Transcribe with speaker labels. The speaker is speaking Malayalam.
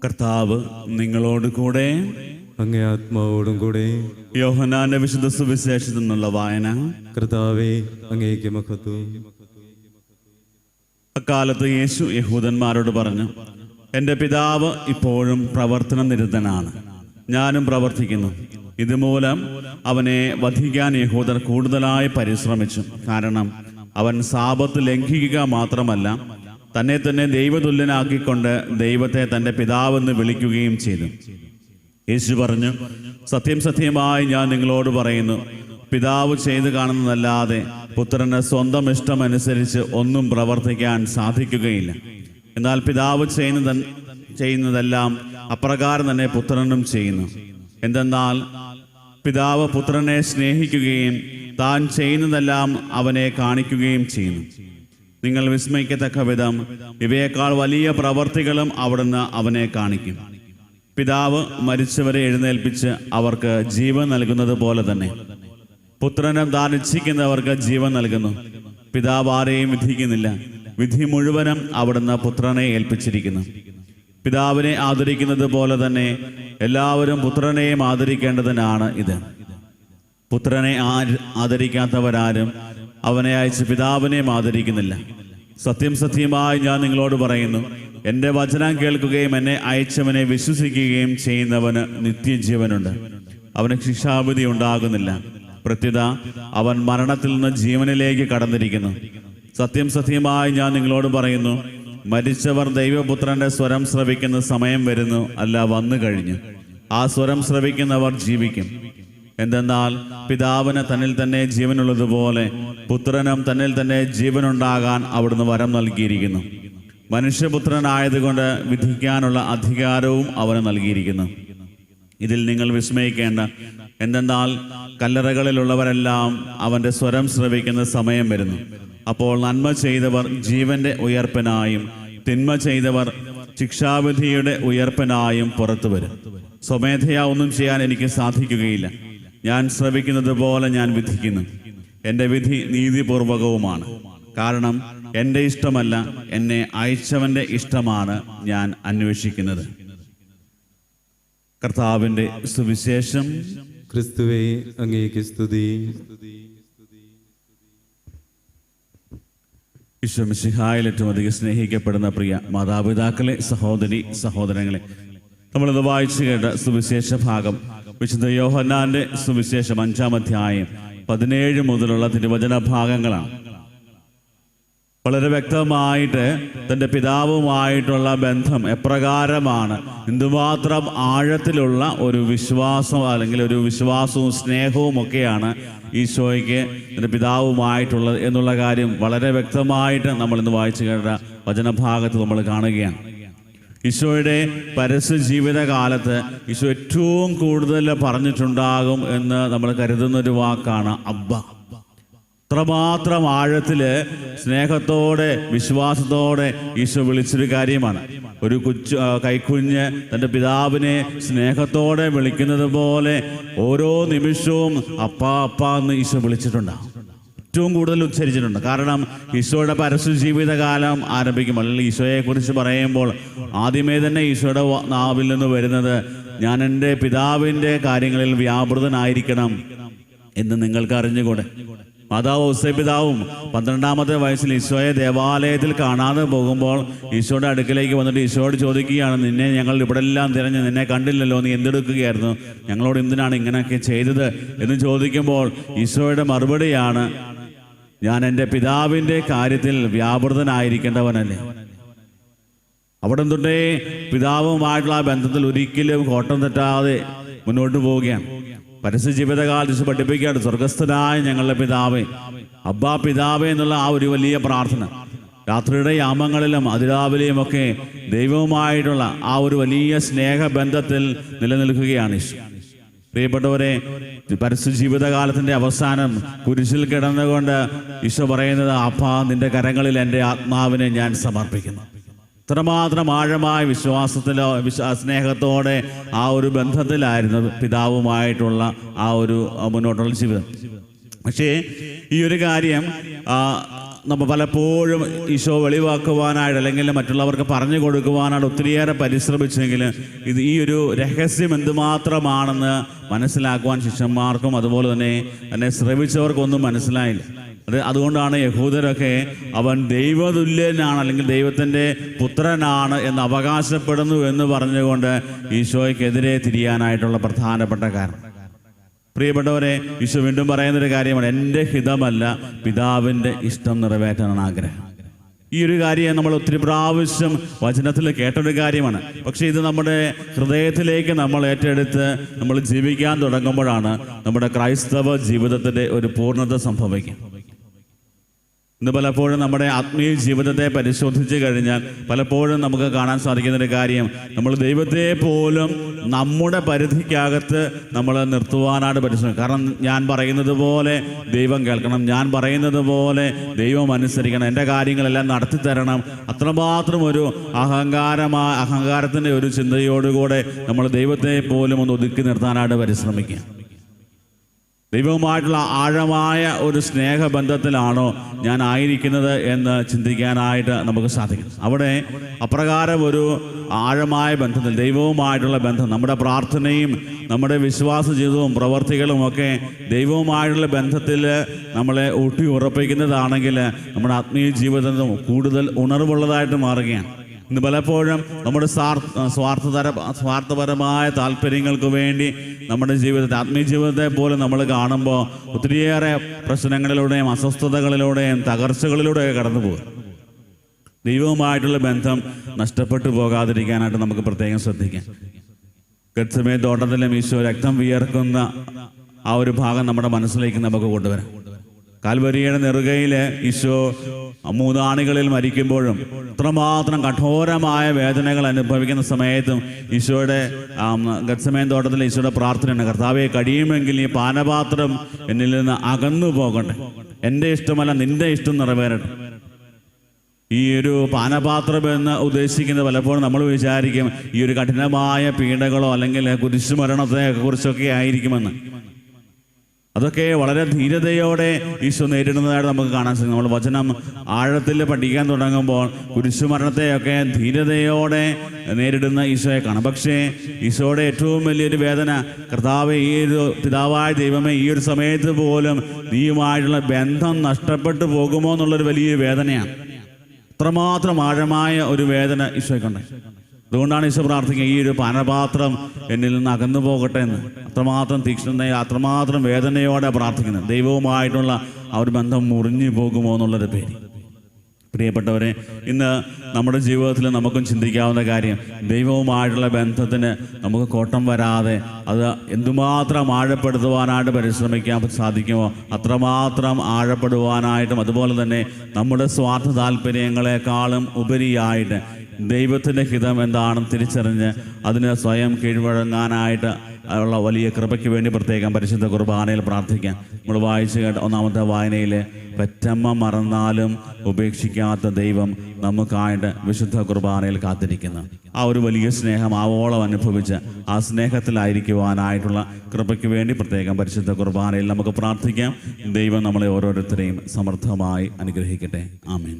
Speaker 1: കർത്താവ് നിങ്ങളോട് കൂടെ,
Speaker 2: അങ്ങേ ആത്മാവോടും കൂടെ.
Speaker 1: യോഹന്നാന്റെ വിശുദ്ധ സുവിശേഷത്തിൽ നിന്നുള്ള വായന.
Speaker 2: കർത്താവേ, അങ്ങേക്ക് മഹത്വം.
Speaker 1: അക്കാലത്ത് യേശു യഹൂദന്മാരോട് പറഞ്ഞു, എൻ്റെ പിതാവ് ഇപ്പോഴും പ്രവർത്തന നിരതനാണ്, ഞാനും പ്രവർത്തിക്കുന്നു. ഇതുമൂലം അവനെ വധിക്കാൻ യഹൂദർ കൂടുതലായി പരിശ്രമിച്ചു. കാരണം അവൻ സാബത്ത് ലംഘിക്കുക മാത്രമല്ല, തന്നെ തന്നെ ദൈവതുല്യനാക്കിക്കൊണ്ട് ദൈവത്തെ തൻ്റെ പിതാവെന്ന് വിളിക്കുകയും ചെയ്തു. യേശു പറഞ്ഞു, സത്യം സത്യമായി ഞാൻ നിങ്ങളോട് പറയുന്നു, പിതാവ് ചെയ്തു കാണുന്നതല്ലാതെ പുത്രന് സ്വന്തം ഇഷ്ടമനുസരിച്ച് ഒന്നും പ്രവർത്തിക്കാൻ സാധിക്കുകയില്ല. എന്നാൽ പിതാവ് ചെയ്യുന്നതെല്ലാം അപ്രകാരം തന്നെ പുത്രനും ചെയ്യുന്നു. എന്തെന്നാൽ പിതാവ് പുത്രനെ സ്നേഹിക്കുകയും താൻ ചെയ്യുന്നതെല്ലാം അവനെ കാണിക്കുകയും ചെയ്യുന്നു. നിങ്ങൾ വിസ്മയിക്കത്തക്ക വിധം ഇവയേക്കാൾ വലിയ പ്രവർത്തികളും അവിടുന്ന് അവനെ കാണിക്കും. പിതാവ് മരിച്ചവരെ എഴുന്നേൽപ്പിച്ച് അവർക്ക് ജീവൻ നൽകുന്നത് പോലെ തന്നെ പുത്രനും താൻ ഇച്ഛിക്കുന്നവർക്ക് ജീവൻ നൽകുന്നു. പിതാവ് ആരെയും വിധിക്കുന്നില്ല, വിധി മുഴുവനും അവിടുന്ന് പുത്രനെ ഏൽപ്പിച്ചിരിക്കുന്നു. പിതാവിനെ ആദരിക്കുന്നത് പോലെ തന്നെ എല്ലാവരും പുത്രനെയും ആദരിക്കേണ്ടതിനാണ് ഇത്. പുത്രനെ ആദരിക്കാത്തവരാരും അവനെ അയച്ച് പിതാവിനെയും ആദരിക്കുന്നില്ല. സത്യം സത്യമായി ഞാൻ നിങ്ങളോട് പറയുന്നു, എൻ്റെ വചനം കേൾക്കുകയും എന്നെ അയച്ചവനെ വിശ്വസിക്കുകയും ചെയ്യുന്നവന് നിത്യജീവനുണ്ട്, അവന് ശിക്ഷാവിധി ഉണ്ടാകുന്നില്ല. പ്രത്യുത അവൻ മരണത്തിൽ നിന്ന് ജീവനിലേക്ക് കടന്നിരിക്കുന്നു. സത്യം സത്യമായി ഞാൻ നിങ്ങളോട് പറയുന്നു, മരിച്ചവർ ദൈവപുത്രന്റെ സ്വരം ശ്രവിക്കുന്ന സമയം വരുന്നു, അല്ല വന്നു കഴിഞ്ഞു. ആ സ്വരം ശ്രവിക്കുന്നവർ ജീവിക്കും. എന്തെന്നാൽ പിതാവിന് തന്നിൽ തന്നെ ജീവനുള്ളതുപോലെ പുത്രനും തന്നിൽ തന്നെ ജീവനുണ്ടാകാൻ അവിടുന്ന് വരം നൽകിയിരിക്കുന്നു. മനുഷ്യപുത്രനായതുകൊണ്ട് വിധിക്കാനുള്ള അധികാരവും അവന് നൽകിയിരിക്കുന്നു. ഇതിൽ നിങ്ങൾ വിസ്മയിക്കേണ്ട. എന്തെന്നാൽ കല്ലറകളിലുള്ളവരെല്ലാം അവൻ്റെ സ്വരം ശ്രവിക്കുന്ന സമയം വരുന്നു. അപ്പോൾ നന്മ ചെയ്തവർ ജീവന്റെ ഉയർപ്പിനായും തിന്മ ചെയ്തവർ ശിക്ഷാവിധിയുടെ ഉയർപ്പിനായും പുറത്തു വരും. സ്വമേധയാ ഒന്നും ചെയ്യാൻ എനിക്ക് സാധിക്കുകയില്ല. ഞാൻ ശ്രവിക്കുന്നത് പോലെ ഞാൻ വിധിക്കുന്നു. എൻ്റെ വിധി നീതിപൂർവകവുമാണ്. കാരണം എൻ്റെ ഇഷ്ടമല്ല, എന്നെ അയച്ചവൻ്റെ ഇഷ്ടമാണ് ഞാൻ അന്വേഷിക്കുന്നത്. കർത്താവിൻ്റെ സുവിശേഷം.
Speaker 2: ക്രിസ്തുവേ, അങ്ങേക്ക് സ്തുതി.
Speaker 1: ഈശോ മിശിഹായിൽ ഏറ്റവും അധികം സ്നേഹിക്കപ്പെടുന്ന പ്രിയ മാതാപിതാക്കളെ, സഹോദരി സഹോദരങ്ങളെ, നമ്മളിത് വായിച്ചു കേട്ട സുവിശേഷ ഭാഗം വിശുദ്ധ യോഹന്നാന്റെ സുവിശേഷം 5-ാം അധ്യായം 17 മുതലുള്ള തിരുവചന ഭാഗങ്ങളാണ്. വളരെ വ്യക്തമായിട്ട് തൻ്റെ പിതാവുമായിട്ടുള്ള ബന്ധം എപ്രകാരമാണ്, എന്തുമാത്രം ആഴത്തിലുള്ള ഒരു വിശ്വാസം അല്ലെങ്കിൽ ഒരു വിശ്വാസവും സ്നേഹവും ഒക്കെയാണ് ഈശോയ്ക്ക് തൻ്റെ പിതാവുമായിട്ടുള്ളത് എന്നുള്ള കാര്യം വളരെ വ്യക്തമായിട്ട് നമ്മളിന്ന് വായിച്ചു കേട്ട വചനഭാഗത്ത് നമ്മൾ കാണുകയാണ്. ഈശോയുടെ പരസ്യ ജീവിതകാലത്ത് ഈശോ ഏറ്റവും കൂടുതൽ പറഞ്ഞിട്ടുണ്ടാകും എന്ന് നമ്മൾ കരുതുന്നൊരു വാക്കാണ് അബ്ബ. അത്രമാത്രം ആഴത്തില് സ്നേഹത്തോടെ വിശ്വാസത്തോടെ ഈശോ വിളിച്ചൊരു കാര്യമാണ്. ഒരു കൈക്കുഞ്ഞ് തൻ്റെ പിതാവിനെ സ്നേഹത്തോടെ വിളിക്കുന്നത് പോലെ ഓരോ നിമിഷവും അപ്പാ അപ്പാ എന്ന് ഈശോ വിളിച്ചിട്ടുണ്ടാകും, ഏറ്റവും കൂടുതൽ ഉച്ചരിച്ചിട്ടുണ്ട്. കാരണം ഈശോയുടെ പരസ്യ ജീവിതകാലം ആരംഭിക്കുമ്പോൾ അല്ലെങ്കിൽ ഈശോയെക്കുറിച്ച് പറയുമ്പോൾ ആദ്യമേ തന്നെ ഈശോയുടെ നാവിൽ നിന്ന് വരുന്നത്, ഞാൻ എൻ്റെ പിതാവിൻ്റെ കാര്യങ്ങളിൽ വ്യാപൃതനായിരിക്കണം എന്ന് നിങ്ങൾക്ക് അറിഞ്ഞുകൂടെ. മാതാവ് ഔസേപിതാവും 12-ാമത്തെ വയസ്സിൽ ഈശോയെ ദേവാലയത്തിൽ കാണാതെ പോകുമ്പോൾ ഈശോയുടെ അടുക്കിലേക്ക് വന്നിട്ട് ഈശോയോട് ചോദിക്കുകയാണ്, നിന്നെ ഞങ്ങൾ ഇവിടെ എല്ലാം തിരഞ്ഞ് നിന്നെ കണ്ടില്ലല്ലോ, നീ എന്തെടുക്കുകയായിരുന്നു, ഞങ്ങളോട് എന്തിനാണ് ഇങ്ങനെയൊക്കെ ചെയ്തത് എന്ന് ചോദിക്കുമ്പോൾ ഈശോയുടെ മറുപടിയാണ്, ഞാൻ എൻ്റെ പിതാവിൻ്റെ കാര്യത്തിൽ വ്യാപൃതനായിരിക്കേണ്ടവനല്ലേ. അവിടെ തൊട്ടേ പിതാവുമായിട്ടുള്ള ആ ബന്ധത്തിൽ ഒരിക്കലും കോട്ടം തെറ്റാതെ മുന്നോട്ട് പോവുകയാണ്. പരസ്യ ജീവിതകാലത്ത് പഠിപ്പിക്കുകയാണ്, സ്വർഗസ്ഥനായ ഞങ്ങളുടെ പിതാവേ, അബ്ബാ പിതാവേ എന്നുള്ള ആ ഒരു വലിയ പ്രാർത്ഥന രാത്രിയുടെ യാമങ്ങളിലും അതിരാവിലെയും ഒക്കെ ദൈവവുമായിട്ടുള്ള ആ ഒരു വലിയ സ്നേഹബന്ധത്തിൽ നിലനിൽക്കുകയാണ് ഈശോ. പ്രിയപ്പെട്ടവരെ, പരസ്യ ജീവിതകാലത്തിൻ്റെ അവസാനം കുരിശിൽ കിടന്നുകൊണ്ട് ഈശോ പറയുന്നത്, അപ്പാ നിന്റെ കരങ്ങളിൽ എൻ്റെ ആത്മാവിനെ ഞാൻ സമർപ്പിക്കുന്നു. ഇത്രമാത്രം ആഴമായ വിശ്വാസത്തിലോ സ്നേഹത്തോടെ ആ ഒരു ബന്ധത്തിലായിരുന്നു പിതാവുമായിട്ടുള്ള ആ ഒരു മുന്നോട്ടുള്ള ജീവിതം. പക്ഷേ ഈ ഒരു കാര്യം നമ്മൾ പലപ്പോഴും ഈശോ വെളിവാക്കുവാനായിട്ട് അല്ലെങ്കിൽ മറ്റുള്ളവർക്ക് പറഞ്ഞു കൊടുക്കുവാനായിട്ട് ഒത്തിരിയേറെ പരിശ്രമിച്ചെങ്കിൽ ഈ ഒരു രഹസ്യം എന്തുമാത്രമാണെന്ന് മനസ്സിലാക്കുവാൻ ശിഷ്യന്മാർക്കും അതുപോലെ തന്നെ ശ്രമിച്ചവർക്കൊന്നും മനസ്സിലായില്ല. അതുകൊണ്ടാണ് യഹൂദരൊക്കെ അവൻ ദൈവതുല്യനാണ് അല്ലെങ്കിൽ ദൈവത്തിൻ്റെ പുത്രനാണ് എന്ന് അവകാശപ്പെടുന്നു എന്ന് പറഞ്ഞുകൊണ്ട് ഈശോയ്ക്കെതിരെ തിരിയാനായിട്ടുള്ള പ്രധാനപ്പെട്ട കാരണം. പ്രിയപ്പെട്ടവരെ, ഈശോ വീണ്ടും പറയുന്നൊരു കാര്യമാണ്, എൻ്റെ ഹിതമല്ല പിതാവിൻ്റെ ഇഷ്ടം നിറവേറ്റാനാണ് ആഗ്രഹം. ഈ ഒരു കാര്യം നമ്മൾ ഒത്തിരി പ്രാവശ്യം വചനത്തിൽ കേട്ടൊരു കാര്യമാണ്. പക്ഷേ ഇത് നമ്മുടെ ഹൃദയത്തിലേക്ക് നമ്മൾ ഏറ്റെടുത്ത് നമ്മൾ ജീവിക്കാൻ തുടങ്ങുമ്പോഴാണ് നമ്മുടെ ക്രൈസ്തവ ജീവിതത്തിൻ്റെ ഒരു പൂർണ്ണത സംഭവിക്കുക. ഇന്ന് പലപ്പോഴും നമ്മുടെ ആത്മീയ ജീവിതത്തെ പരിശോധിച്ച് കഴിഞ്ഞാൽ പലപ്പോഴും നമുക്ക് കാണാൻ സാധിക്കുന്നൊരു കാര്യം, നമ്മൾ ദൈവത്തെ പോലും നമ്മുടെ പരിധിക്കകത്ത് നമ്മൾ നിർത്തുവാനായിട്ട് പരിശ്രമിക്കും. കാരണം ഞാൻ പറയുന്നത് പോലെ ദൈവം കേൾക്കണം, ഞാൻ പറയുന്നത് പോലെ ദൈവം അനുസരിക്കണം, എൻ്റെ കാര്യങ്ങളെല്ലാം നടത്തി തരണം. അത്രമാത്രം ഒരു അഹങ്കാരത്തിൻ്റെ ഒരു ചിന്തയോടുകൂടെ നമ്മൾ ദൈവത്തെ പോലും ഒന്ന് ഒതുക്കി നിർത്താനായിട്ട് പരിശ്രമിക്കുക. ദൈവവുമായിട്ടുള്ള ആഴമായ ഒരു സ്നേഹബന്ധത്തിലാണോ ഞാൻ ആയിരിക്കുന്നത് എന്ന് ചിന്തിക്കാനായിട്ട് നമുക്ക് സാധിക്കും. അവിടെ അപ്രകാരം ഒരു ആഴമായ ബന്ധത്തിൽ ദൈവവുമായിട്ടുള്ള ബന്ധം, നമ്മുടെ പ്രാർത്ഥനയും നമ്മുടെ വിശ്വാസ ജീവിതവും പ്രവർത്തികളും ഒക്കെ ദൈവവുമായിട്ടുള്ള ബന്ധത്തിൽ നമ്മളെ ഊട്ടി ഉറപ്പിക്കുന്നതാണെങ്കിൽ നമ്മുടെ ആത്മീയ ജീവിതം കൂടുതൽ ഉണർവുള്ളതായിട്ട് മാറുകയാണ്. ഇന്ന് പലപ്പോഴും നമ്മുടെ സ്വാർത്ഥപരമായ താല്പര്യങ്ങൾക്ക് വേണ്ടി നമ്മുടെ ജീവിതത്തെ, ആത്മീയ ജീവിതത്തെ പോലും നമ്മൾ കാണുമ്പോൾ ഒത്തിരിയേറെ പ്രശ്നങ്ങളിലൂടെയും അസ്വസ്ഥതകളിലൂടെയും തകർച്ചകളിലൂടെയൊക്കെ കടന്നു പോകും. ദൈവവുമായിട്ടുള്ള ബന്ധം നഷ്ടപ്പെട്ടു പോകാതിരിക്കാനായിട്ട് നമുക്ക് പ്രത്യേകം ശ്രദ്ധിക്കാം. ഗെത്സമേൻ തോട്ടത്തിലും ഈശോ രക്തം വിയർക്കുന്ന ആ ഒരു ഭാഗം നമ്മുടെ മനസ്സിലേക്ക് നമുക്ക് കൊണ്ടുവരാം. കാൽവരിയുടെ നെറുകയിൽ ഈശോ 3 ആണികളിൽ മരിക്കുമ്പോഴും അത്രമാത്രം കഠോരമായ വേദനകൾ അനുഭവിക്കുന്ന സമയത്തും ഈശോയുടെ ഗെത്സമേൻ തോട്ടത്തിൽ ഈശോയുടെ പ്രാർത്ഥനയാണ്, കർത്താവെ കഴിയുമെങ്കിൽ ഈ പാനപാത്രം എന്നിൽ നിന്ന് അകന്നു പോകട്ടെ, എൻ്റെ ഇഷ്ടമല്ല നിൻ്റെ ഇഷ്ടം നിറവേറട്ടെ. ഈ ഒരു പാനപാത്രം എന്ന് ഉദ്ദേശിക്കുന്നത് പലപ്പോഴും നമ്മൾ വിചാരിക്കും ഈ ഒരു കഠിനമായ പീഡകളോ അല്ലെങ്കിൽ കുരിശുമരണത്തെ കുറിച്ചൊക്കെ ആയിരിക്കുമെന്ന്. അതൊക്കെ വളരെ ധീരതയോടെ ഈശോ നേരിടുന്നതായിട്ട് നമുക്ക് കാണാൻ സാധിക്കും. നമ്മൾ വചനം ആഴത്തിൽ പഠിക്കാൻ തുടങ്ങുമ്പോൾ കുരിശുമരണത്തെയൊക്കെ ധീരതയോടെ നേരിടുന്ന ഈശോയെ കാണാം. പക്ഷേ ഈശോയുടെ ഏറ്റവും വലിയൊരു വേദന, കർത്താവെ ഈ ഒരു പിതാവായ ദൈവമേ ഈ ഒരു സമയത്ത് പോലും നീയുമായിട്ടുള്ള ബന്ധം നഷ്ടപ്പെട്ടു പോകുമോ എന്നുള്ളൊരു വലിയ വേദനയാണ്. അത്രമാത്രം ആഴമായ ഒരു വേദന ഈശോയ്ക്കുണ്ട്. അതുകൊണ്ടാണ് ഈശോ പ്രാർത്ഥിക്കുക, ഈ ഒരു പാനപാത്രം എന്നിൽ നിന്ന് അകന്നു പോകട്ടെ എന്ന്. അത്രമാത്രം തീക്ഷ്ണതയെ അത്രമാത്രം വേദനയോടെ പ്രാർത്ഥിക്കുന്നത്, ദൈവവുമായിട്ടുള്ള ആ ഒരു ബന്ധം മുറിഞ്ഞു പോകുമോ എന്നുള്ളൊരു പേര്. പ്രിയപ്പെട്ടവരെ, ഇന്ന് നമ്മുടെ ജീവിതത്തിൽ നമുക്കും ചിന്തിക്കാവുന്ന കാര്യം, ദൈവവുമായിട്ടുള്ള ബന്ധത്തിന് നമുക്ക് കോട്ടം വരാതെ അത് എന്തുമാത്രം ആഴപ്പെടുത്തുവാനായിട്ട് പരിശ്രമിക്കാൻ സാധിക്കുമോ അത്രമാത്രം ആഴപ്പെടുവാനായിട്ടും, അതുപോലെ തന്നെ നമ്മുടെ സ്വാർത്ഥ താല്പര്യങ്ങളെക്കാളും ഉപരിയായിട്ട് ദൈവത്തിൻ്റെ ഹിതം എന്താണെന്ന് തിരിച്ചറിഞ്ഞ് അതിന് സ്വയം കീഴ്വഴങ്ങാനായിട്ട് ഉള്ള വലിയ കൃപയ്ക്ക് വേണ്ടി പ്രത്യേകം പരിശുദ്ധ കുർബാനയിൽ പ്രാർത്ഥിക്കാം. നമ്മൾ വായിച്ചു കേട്ട 1-ാമത്തെ വായനയിൽ പെറ്റമ്മ മറന്നാലും ഉപേക്ഷിക്കാത്ത ദൈവം നമുക്കായിട്ട് വിശുദ്ധ കുർബാനയിൽ കാത്തിരിക്കുന്നു. ആ ഒരു വലിയ സ്നേഹം ആവോളം അനുഭവിച്ച് ആ സ്നേഹത്തിലായിരിക്കുവാനായിട്ടുള്ള കൃപയ്ക്ക് വേണ്ടി പ്രത്യേകം പരിശുദ്ധ കുർബാനയിൽ നമുക്ക് പ്രാർത്ഥിക്കാം. ദൈവം നമ്മളെ ഓരോരുത്തരെയും സമൃദ്ധമായി അനുഗ്രഹിക്കട്ടെ. ആമേൻ.